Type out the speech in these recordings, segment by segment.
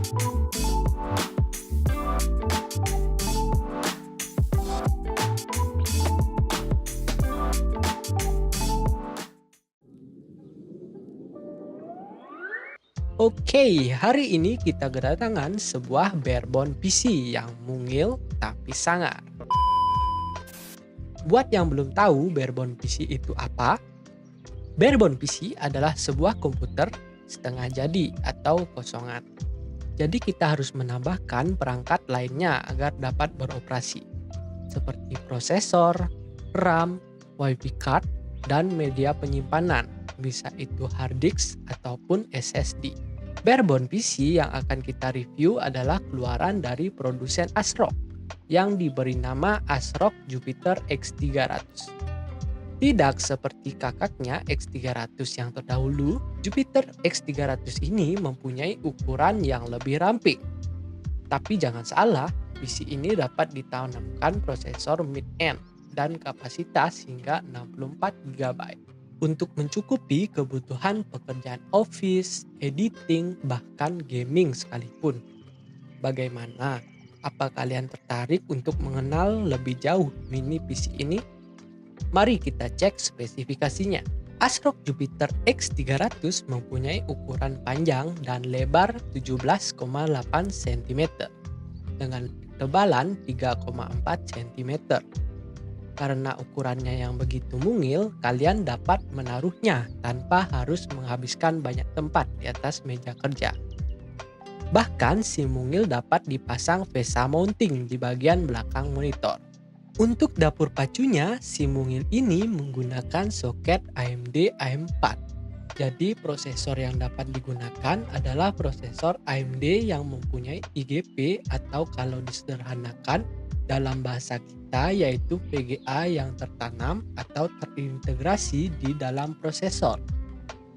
Oke, hari ini kita kedatangan sebuah barebone PC yang mungil tapi sangar. Buat yang belum tahu barebone PC itu apa, barebone PC adalah sebuah komputer setengah jadi atau kosongan. Jadi kita harus menambahkan perangkat lainnya agar dapat beroperasi, seperti prosesor, RAM, WiFi card, dan media penyimpanan, bisa itu hard disk ataupun SSD. Barebone PC yang akan kita review adalah keluaran dari produsen ASRock yang diberi nama ASRock Jupiter X300. Tidak seperti kakaknya X300 yang terdahulu, Jupiter X300 ini mempunyai ukuran yang lebih ramping. Tapi jangan salah, PC ini dapat ditanamkan prosesor mid-end dan kapasitas hingga 64 GB. Untuk mencukupi kebutuhan pekerjaan office, editing, bahkan gaming sekalipun. Bagaimana? Apa kalian tertarik untuk mengenal lebih jauh mini PC ini? Mari kita cek spesifikasinya. ASRock Jupiter X300 mempunyai ukuran panjang dan lebar 17,8 cm dengan ketebalan 3,4 cm. Karena ukurannya yang begitu mungil, kalian dapat menaruhnya tanpa harus menghabiskan banyak tempat di atas meja kerja. Bahkan si mungil dapat dipasang VESA mounting di bagian belakang monitor. Untuk dapur pacunya, si mungil ini menggunakan soket AMD AM4. Jadi prosesor yang dapat digunakan adalah prosesor AMD yang mempunyai IGP atau kalau disederhanakan dalam bahasa kita yaitu VGA yang tertanam atau terintegrasi di dalam prosesor.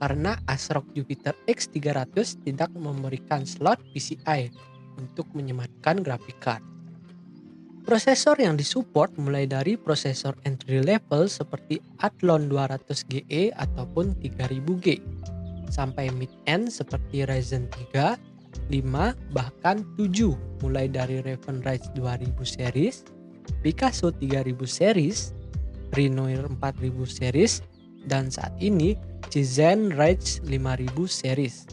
Karena ASRock Jupiter X300 tidak memberikan slot PCI untuk menyematkan graphic card. Prosesor yang disupport mulai dari prosesor entry level seperti Athlon 200GE ataupun 3000G sampai mid-end seperti Ryzen 3, 5, bahkan 7 mulai dari Raven Rise 2000 series, Picasso 3000 series, Renoir 4000 series, dan saat ini Tizen Rise 5000 series.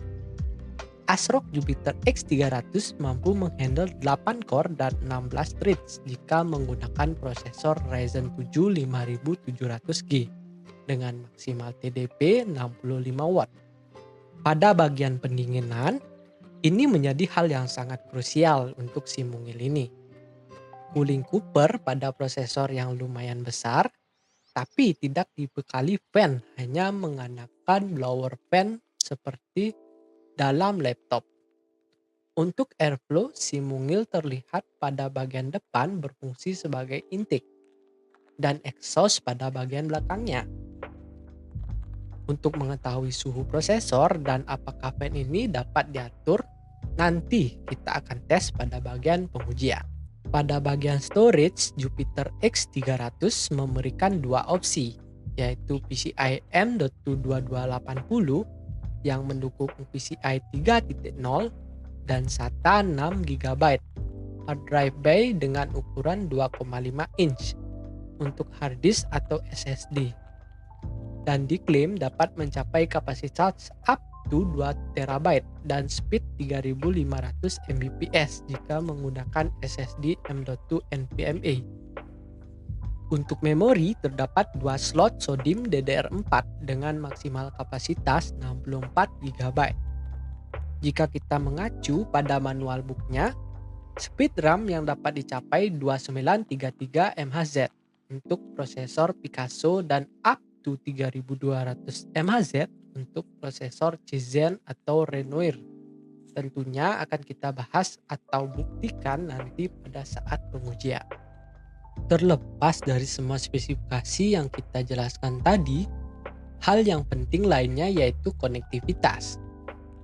ASRock Jupiter X300 mampu menghandle 8 core dan 16 threads jika menggunakan prosesor Ryzen 7 5700G dengan maksimal TDP 65 watt. Pada bagian pendinginan, ini menjadi hal yang sangat krusial untuk si mungil ini. Cooling cooper pada prosesor yang lumayan besar, tapi tidak dibekali fan, hanya menggunakan blower fan seperti dalam laptop. Untuk airflow, si mungil terlihat pada bagian depan berfungsi sebagai intake dan exhaust pada bagian belakangnya. Untuk mengetahui suhu prosesor dan apakah fan ini dapat diatur, nanti kita akan tes pada bagian pengujian. Pada bagian storage, Jupiter X300 memberikan dua opsi, yaitu PCIe M.2 2280 yang mendukung PCIe 3.0 dan SATA 6 GB. Hard drive bay dengan ukuran 2,5 inch untuk hard disk atau SSD. Dan diklaim dapat mencapai kapasitas up to 2 TB dan speed 3500 Mbps jika menggunakan SSD M.2 NVMe. Untuk memori terdapat 2 slot SODIMM DDR4 dengan maksimal kapasitas 64 GB. Jika kita mengacu pada manual booknya, speed RAM yang dapat dicapai 2933 MHz untuk prosesor Picasso dan up to 3200 MHz untuk prosesor Tizen atau Renoir. Tentunya akan kita bahas atau buktikan nanti pada saat pengujian. Terlepas dari semua spesifikasi yang kita jelaskan tadi, hal yang penting lainnya yaitu konektivitas.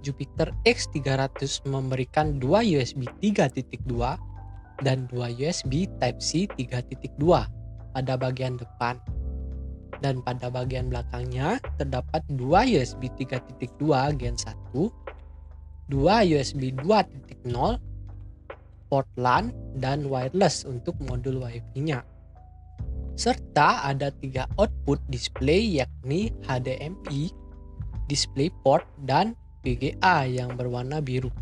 Jupiter X300 memberikan 2 USB 3.2 dan 2 USB Type-C 3.2 pada bagian depan. Dan pada bagian belakangnya terdapat 2 USB 3.2 Gen 1 2 USB 2.0, port LAN, dan wireless untuk modul Wi-Fi-nya. Serta ada 3 output display yakni HDMI, DisplayPort, dan VGA yang berwarna biru.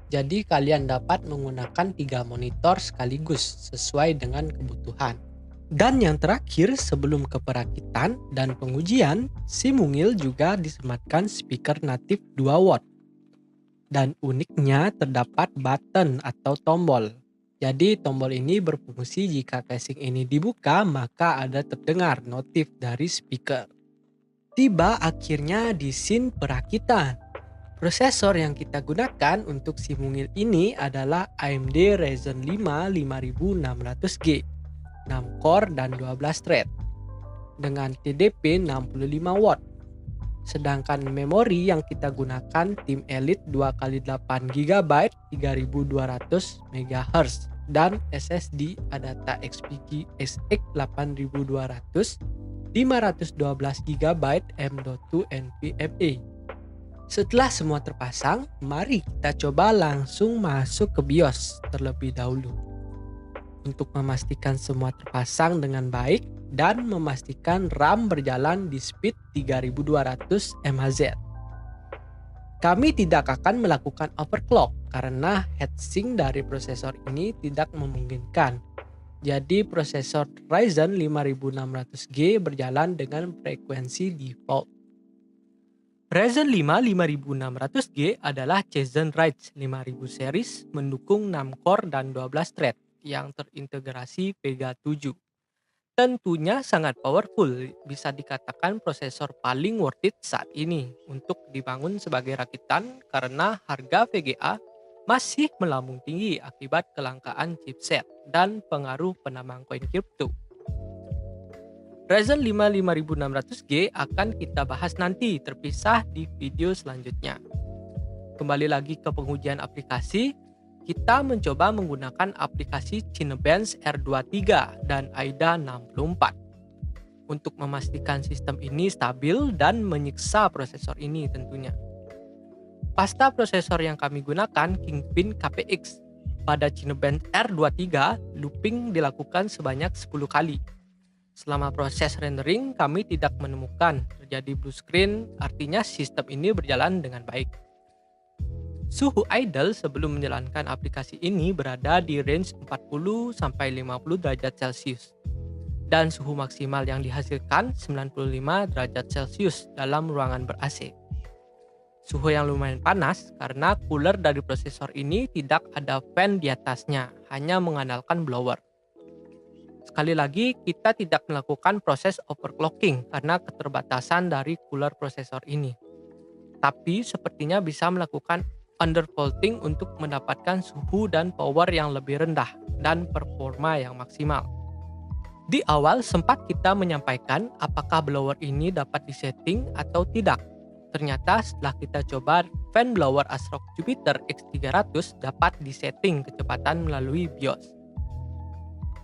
Jadi kalian dapat menggunakan 3 monitor sekaligus sesuai dengan kebutuhan. Dan yang terakhir sebelum keperakitan dan pengujian, si mungil juga disematkan speaker natif 2 watt. Dan uniknya terdapat button atau tombol. Jadi tombol ini berfungsi jika casing ini dibuka maka ada terdengar notif dari speaker. Tiba akhirnya di scene perakitan. Prosesor yang kita gunakan untuk si mungil ini adalah AMD Ryzen 5 5600G, 6 core dan 12 thread dengan TDP 65 watt. Sedangkan memori yang kita gunakan tim Elite 2x8GB 3200 MHz dan SSD Adata XPG SX 8200 512GB M.2 NVMe. Setelah semua terpasang, mari kita coba langsung masuk ke BIOS terlebih dahulu. Untuk memastikan semua terpasang dengan baik dan memastikan RAM berjalan di speed 3200 MHz. Kami tidak akan melakukan overclock karena heatsink dari prosesor ini tidak memungkinkan. Jadi prosesor Ryzen 5600G berjalan dengan frekuensi default. Ryzen 5 5600G adalah Ryzen 5000 series mendukung 6 core dan 12 thread yang terintegrasi Vega 7. Tentunya sangat powerful, bisa dikatakan prosesor paling worth it saat ini untuk dibangun sebagai rakitan karena harga VGA masih melambung tinggi akibat kelangkaan chipset dan pengaruh penambang koin kripto. Ryzen 5 5600G akan kita bahas nanti terpisah di video selanjutnya. Kembali lagi ke pengujian aplikasi, kita mencoba menggunakan aplikasi Cinebench R23 dan AIDA 64 untuk memastikan sistem ini stabil dan menyiksa prosesor ini tentunya. Pasta prosesor yang kami gunakan Kingpin KPX. Pada Cinebench R23, looping dilakukan sebanyak 10 kali. Selama proses rendering, kami tidak menemukan terjadi blue screen, artinya sistem ini berjalan dengan baik. Suhu idle sebelum menjalankan aplikasi ini berada di range 40-50 derajat Celcius. Dan suhu maksimal yang dihasilkan 95 derajat Celcius dalam ruangan ber-AC. Suhu yang lumayan panas karena cooler dari prosesor ini tidak ada fan di atasnya, hanya mengandalkan blower. Sekali lagi, kita tidak melakukan proses overclocking karena keterbatasan dari cooler prosesor ini. Tapi sepertinya bisa melakukan undervolting untuk mendapatkan suhu dan power yang lebih rendah dan performa yang maksimal. Di awal sempat kita menyampaikan apakah blower ini dapat disetting atau tidak. Ternyata setelah kita coba, fan blower ASRock Jupiter X300 dapat disetting kecepatan melalui BIOS.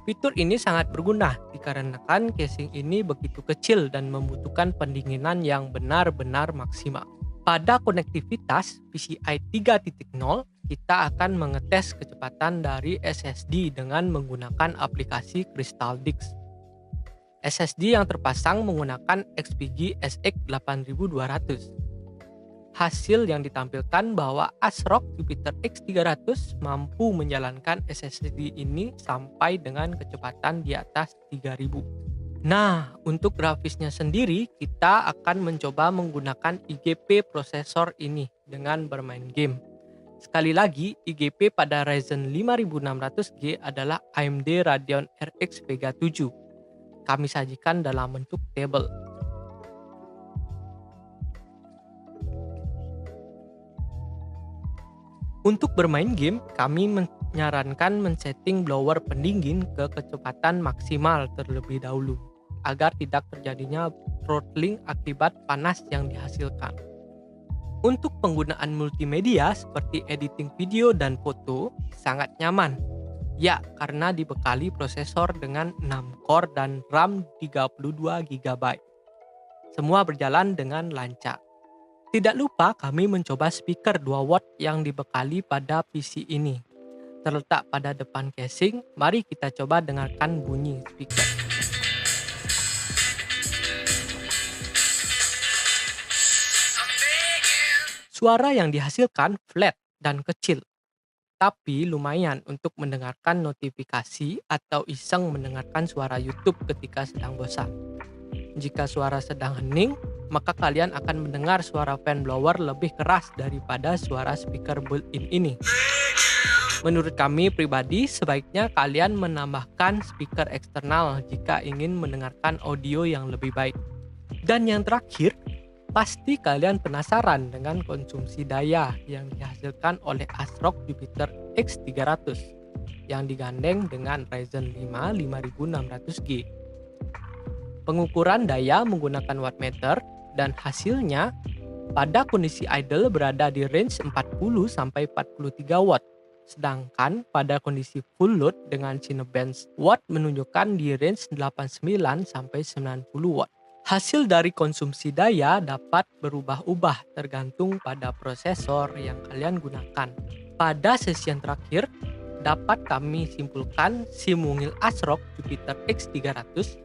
Fitur ini sangat berguna dikarenakan casing ini begitu kecil dan membutuhkan pendinginan yang benar-benar maksimal. Pada konektivitas PCI 3.0, kita akan mengetes kecepatan dari SSD dengan menggunakan aplikasi Crystal Disk. SSD yang terpasang menggunakan XPG SX 8200. Hasil yang ditampilkan bahwa ASRock Jupiter X300 mampu menjalankan SSD ini sampai dengan kecepatan di atas 3000. Nah, untuk grafisnya sendiri, kita akan mencoba menggunakan IGP prosesor ini dengan bermain game. Sekali lagi, IGP pada Ryzen 5600G adalah AMD Radeon RX Vega 7. Kami sajikan dalam bentuk tabel. Untuk bermain game, kami menyarankan men-setting blower pendingin ke kecepatan maksimal terlebih dahulu, agar tidak terjadinya throttling akibat panas yang dihasilkan. Untuk penggunaan multimedia seperti editing video dan foto sangat nyaman. Ya, karena dibekali prosesor dengan 6 core dan RAM 32GB. Semua berjalan dengan lancar. Tidak lupa kami mencoba speaker 2 watt yang dibekali pada PC ini. Terletak pada depan casing, mari kita coba dengarkan bunyi speaker. Suara yang dihasilkan flat dan kecil, tapi lumayan untuk mendengarkan notifikasi atau iseng mendengarkan suara YouTube ketika sedang bosan. Jika suara sedang hening, maka kalian akan mendengar suara fan blower lebih keras daripada suara speaker built-in ini. Menurut kami pribadi, sebaiknya kalian menambahkan speaker eksternal jika ingin mendengarkan audio yang lebih baik. Dan yang terakhir, pasti kalian penasaran dengan konsumsi daya yang dihasilkan oleh ASRock Jupiter X300 yang digandeng dengan Ryzen 5 5600G. Pengukuran daya menggunakan wattmeter dan hasilnya pada kondisi idle berada di range 40-43 watt. Sedangkan pada kondisi full load dengan Cinebench watt menunjukkan di range 89-90 watt. Hasil dari konsumsi daya dapat berubah-ubah tergantung pada prosesor yang kalian gunakan. Pada sesi yang terakhir, dapat kami simpulkan si mungil ASRock Jupiter X300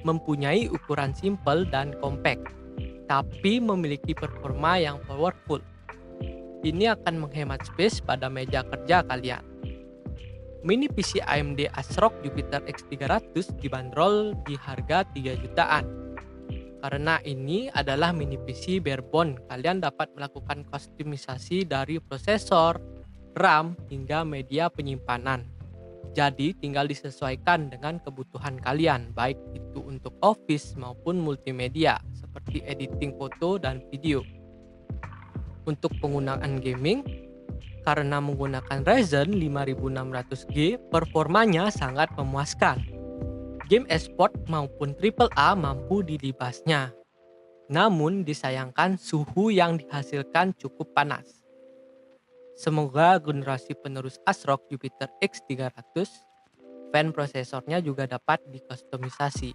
mempunyai ukuran simpel dan compact, tapi memiliki performa yang powerful. Ini akan menghemat space pada meja kerja kalian. Mini PC AMD ASRock Jupiter X300 dibanderol di harga 3 jutaan. Karena ini adalah mini PC barebone, kalian dapat melakukan kustomisasi dari prosesor, RAM, hingga media penyimpanan. Jadi tinggal disesuaikan dengan kebutuhan kalian, baik itu untuk office maupun multimedia, seperti editing foto dan video. Untuk penggunaan gaming, karena menggunakan Ryzen 5600G, performanya sangat memuaskan. Game esport maupun AAA mampu dilibasnya. Namun disayangkan suhu yang dihasilkan cukup panas. Semoga generasi penerus ASRock Jupiter X300, fan prosesornya juga dapat dikustomisasi.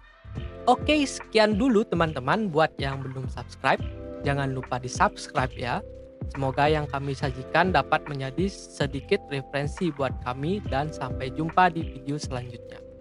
Oke, sekian dulu teman-teman buat yang belum subscribe. Jangan lupa di subscribe ya. Semoga yang kami sajikan dapat menjadi sedikit referensi buat kami dan sampai jumpa di video selanjutnya.